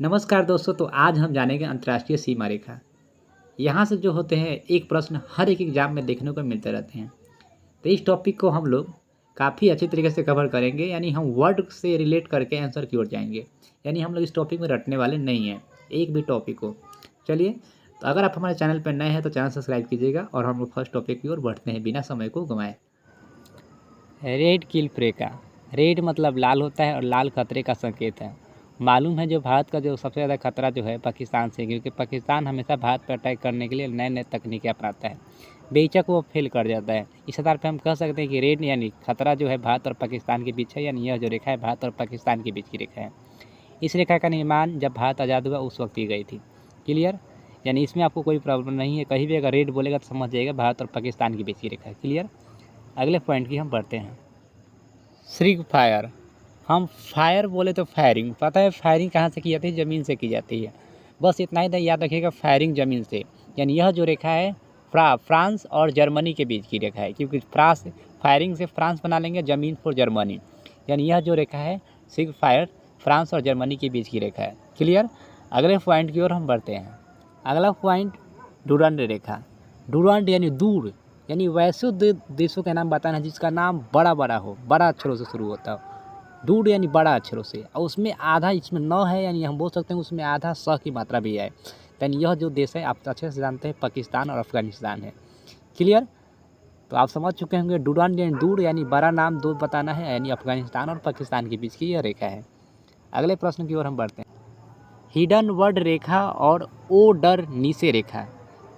नमस्कार दोस्तों, तो आज हम जानेंगे अंतर्राष्ट्रीय सीमा रेखा। यहाँ से जो होते हैं एक प्रश्न हर एक एग्जाम में देखने को मिलते रहते हैं। तो इस टॉपिक को हम लोग काफ़ी अच्छी तरीके से कवर करेंगे, यानी हम वर्ड से रिलेट करके आंसर की ओर जाएंगे। यानी हम लोग इस टॉपिक में रटने वाले नहीं हैं एक भी टॉपिक को। चलिए, तो अगर आप हमारे चैनल पर नए हैं तो चैनल सब्सक्राइब कीजिएगा और हम लोग फर्स्ट टॉपिक की ओर बढ़ते हैं बिना समय को गंवाए। रेड किल्फ रेखा। रेड मतलब लाल होता है और लाल खतरे का संकेत है। मालूम है जो भारत का जो सबसे ज़्यादा खतरा जो है पाकिस्तान से, क्योंकि पाकिस्तान हमेशा भारत पर अटैक करने के लिए नए नए तकनीकें अपनाता है। बेशक वो फेल कर जाता है। इस आधार पर हम कह सकते हैं कि रेड यानी खतरा जो है भारत और पाकिस्तान के बीच है, यानी यह जो रेखा है भारत और पाकिस्तान के बीच की रेखा है। इस रेखा का निर्माण जब भारत आज़ाद हुआ उस वक्त की गई थी। क्लियर? यानी इसमें आपको कोई प्रॉब्लम नहीं है। कहीं भी अगर रेड बोलेगा तो समझ जाइएगा भारत और पाकिस्तान के बीच की रेखा है। क्लियर? अगले पॉइंट की हम बढ़ते हैं। सिग फायर। हम फायर बोले तो फायरिंग, पता है फायरिंग कहाँ से की जाती है? ज़मीन से की जाती है। बस इतना ही याद रखिएगा, फायरिंग ज़मीन से। यानी यह जो रेखा है फ्रांस और जर्मनी के बीच की रेखा है, क्योंकि फ्रांस फायरिंग से फ्रांस बना लेंगे, ज़मीन फॉर जर्मनी। यानी यह जो रेखा है सिग फायर फ्रांस और जर्मनी के बीच की रेखा है। क्लियर? अगले पॉइंट की ओर हम बढ़ते हैं। अगला पॉइंट डुरंड रेखा। डुरंड यानी दूर, यानी वैसे देशों के नाम बताना जिसका नाम बड़ा बड़ा हो, बड़ा अक्षरों से शुरू होता हो। दूर यानी बड़ा अक्षरों से, और उसमें आधा इसमें न है, यानी हम बोल सकते हैं उसमें आधा स की मात्रा भी है। यानी यह जो देश है आप अच्छे से जानते हैं पाकिस्तान और अफगानिस्तान है। क्लियर? तो आप समझ चुके होंगे डुरंड यानी दूर, यानी बड़ा नाम दो बताना है, यानी अफगानिस्तान और पाकिस्तान के बीच की यह रेखा है। अगले प्रश्न की ओर हम बढ़ते हैं। हिडन वर्ड रेखा और ओडर नीसे रेखा।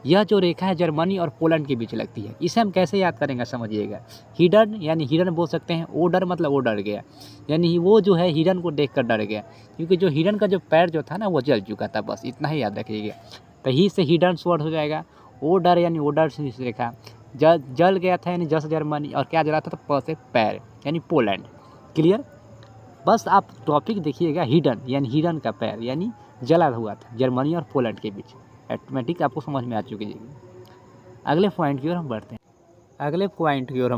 यह जो रेखा है जर्मनी और पोलैंड के बीच लगती है। इसे हम कैसे याद करेंगे समझिएगा। हिडन यानी हिडन बोल सकते हैं, ओडर मतलब वो डर गया, यानी वो जो है हिडन को देखकर डर गया, क्योंकि जो हिडन का जो पैर जो था ना वो जल चुका था। बस इतना ही याद रखिएगा। तो ही से हिडन वर्ड हो जाएगा। ओडर यानी ओडर से रेखा, जल गया था यानी जस जर्मनी, और क्या जला था तो प से पैर यानी पोलैंड। क्लियर? बस आप टॉपिक देखिएगा, हिडन यानी हिडन का पैर यानी जला हुआ था जर्मनी और पोलैंड के बीच। ऑटोमेटिक आपको समझ में आ चुकी है। अगले पॉइंट की ओर हम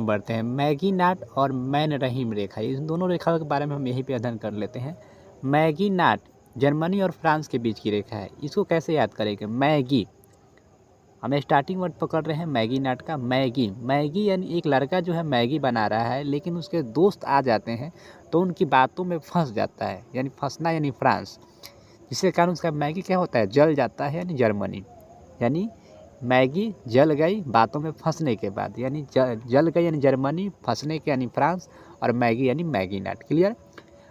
बढ़ते हैं। मैगी नाट और मैन रहीम रेखा, इन दोनों रेखाओं के बारे में हम यहीं पे अध्ययन कर लेते हैं। मैगी नाट जर्मनी और फ्रांस के बीच की रेखा है। इसको कैसे याद करेंगे? मैगी, हमें स्टार्टिंग वर्ड पकड़ रहे हैं मैगी नाट का। मैगी यानी एक लड़का जो है मैगी बना रहा है, लेकिन उसके दोस्त आ जाते हैं तो उनकी बातों में फंस जाता है, यानी फंसना यानी फ्रांस, जिसके कारण उसका मैगी क्या होता है, जल जाता है, यानी जर्मनी। यानी मैगी जल गई बातों में फंसने के बाद, यानी जल गई यानी जर्मनी, फंसने के यानी फ्रांस, और मैगी यानी मैगी नाट। क्लियर?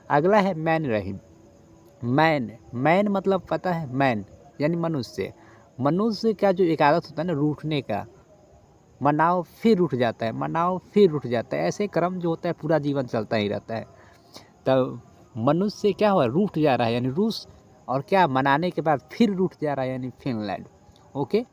अगला है मैन रहीम। मैन मतलब पता है, मैन यानी मनुष्य। मनुष्य का जो एक आदत होता है ना रूठने का, मनाओ फिर रूठ जाता है, मनाओ फिर रूठ जाता है, ऐसे क्रम जो होता है पूरा जीवन चलता ही रहता है। तब मनुष्य क्या हुआ, रूठ जा रहा है यानी रूस, और क्या मनाने के बाद फिर रूठ जा रहा है यानी फिनलैंड। ओके,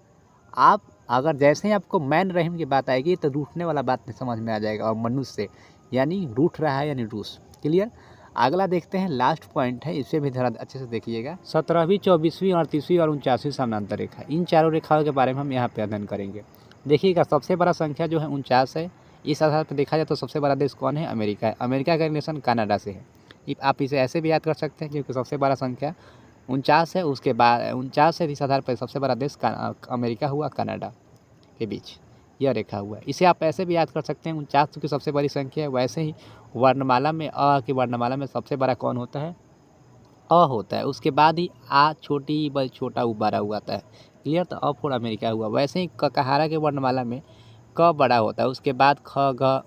आप अगर जैसे ही आपको मैन रहीम की बात आएगी तो रूठने वाला बात नहीं समझ में आ जाएगा, और मनुष्य यानी रूठ रहा है यानी रूस। क्लियर? अगला देखते हैं, लास्ट पॉइंट है, इसे भी थोड़ा अच्छे से देखिएगा। 17वीं 24वीं 38वीं और 49वीं समानांतर रेखा, इन चारों रेखाओं के बारे में हम यहाँ पे अध्ययन करेंगे। देखिएगा, सबसे बड़ा संख्या जो है 49 है। इस आधार पर देखा जाए तो सबसे बड़ा देश कौन है? अमेरिका है। अमेरिका का रिलेशन कनाडा से है। आप इसे ऐसे भी याद कर सकते हैं, क्योंकि सबसे बड़ा संख्या 49 है, उसके बाद 49 है, इस आधार पर सबसे बड़ा देश अमेरिका हुआ कनाडा के बीच यह रेखा हुआ है। इसे आप ऐसे भी याद कर सकते हैं, 49 की सबसे बड़ी संख्या है। वैसे ही वर्णमाला में की वर्णमाला में सबसे बड़ा कौन होता है? अ होता है। उसके बाद ही आ छोटी छोटा उ बड़ा हुआ आता है। क्लियर? तो अ फॉर अमेरिका हुआ। वैसे ही कहारा के वर्णमाला में क बड़ा होता है, उसके बाद ख घ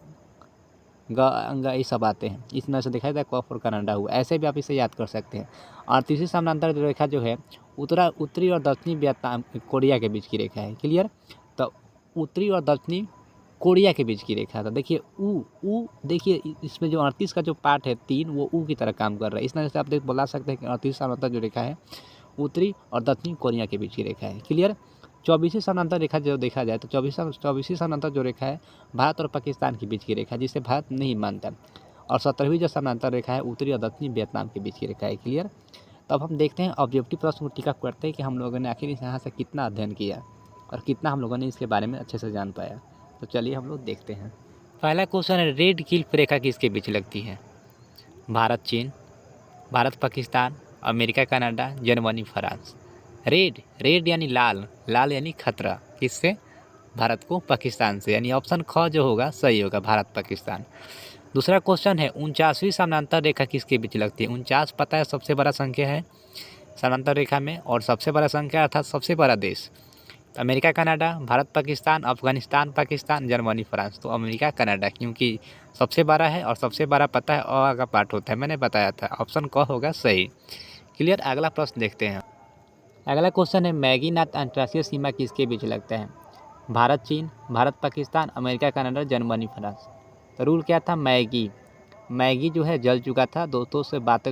ग ये सब आते हैं। इसमें से देखा जाता है क फॉर कनाडा हुआ। ऐसे भी आप इसे याद कर सकते हैं। और तीसरी समानांतर रेखा जो है उत्तरी और दक्षिणी वियतनाम कोरिया के बीच की रेखा है। क्लियर? तो उत्तरी और दक्षिणी कोरिया के बीच की रेखा था। देखिए ऊ देखिए इसमें जो 38 का जो पार्ट है 3, वो ऊ की तरह काम कर रहा है। इस तरह से आप बोला सकते हैं कि 38 समानांतर जो रेखा है उत्तरी और दक्षिणी कोरिया के बीच की रेखा है। क्लियर? 24वीं समानांतर रेखा जो देखा जाए तो 24वीं समानांतर जो रेखा है भारत और पाकिस्तान के बीच की रेखा है, जिसे भारत नहीं मानता। और 17वीं जो समानांतर रेखा है उत्तरी और दक्षिणी वियतनाम के बीच की रेखा है। क्लियर? तो अब हम देखते हैं ऑब्जेक्टिव प्रश्न को टिक अप करते हैं कि हम लोगों ने आखिर यहाँ से कितना अध्ययन किया और कितना हम लोगों ने इसके बारे में अच्छे से जान पाया। तो चलिए हम लोग देखते हैं। पहला क्वेश्चन है, रेड किल्फ रेखा किसके बीच लगती है? भारत चीन, Bharat Pakistan, America Canada Germany France. Red, red यानी लाल, लाल यानी खतरा, किससे? भारत को पाकिस्तान से, यानी ऑप्शन ख जो होगा सही होगा, भारत पाकिस्तान। दूसरा क्वेश्चन है 49वीं समानांतर रेखा किसके बीच लगती है? 49 पता है सबसे बड़ा संख्या है समानांतर रेखा में, और सबसे बड़ा संख्या अर्थात सबसे बड़ा देश। America Canada, Bharat Pakistan, Afghanistan Pakistan, Germany France. तो अमेरिका कनाडा, क्योंकि सबसे बड़ा है और सबसे बड़ा पता है अ का पार्ट होता है, मैंने बताया था, ऑप्शन क होगा सही। क्लियर। अगला प्रश्न देखते हैं। अगला क्वेश्चन है मैगी नाथ अंतर्राष्ट्रीय सीमा किसके बीच लगता है? भारत चीन, Bharat Pakistan, America Canada, Germany France. तो रूल क्या था? मैगी, मैगी जो है जल चुका था दोस्तों से बात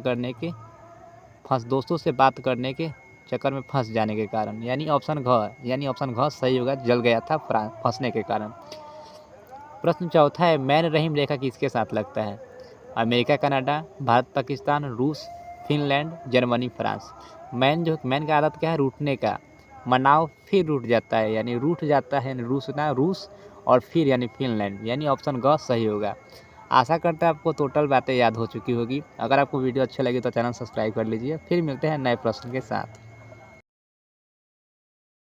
करने के चक्कर में फंस जाने के कारण, यानी ऑप्शन घ सही होगा, जल गया था फंसने के कारण। प्रश्न चौथा है मैन रहीम रेखा किसके साथ लगता है? अमेरिका कनाडा, भारत पाकिस्तान, रूस, फिनलैंड, जर्मनी फ्रांस। मैन का आदत क्या है? रूठने का, मनाव फिर रूठ जाता है, यानी रूठ जाता है, यानी रूस और फिर यानी फिनलैंड, यानी ऑप्शन ग सही होगा। आशा करते हैं आपको टोटल बातें याद हो चुकी होगी। अगर आपको वीडियो अच्छी लगी तो चैनल सब्सक्राइब कर लीजिए। फिर मिलते हैं नए प्रश्न के साथ।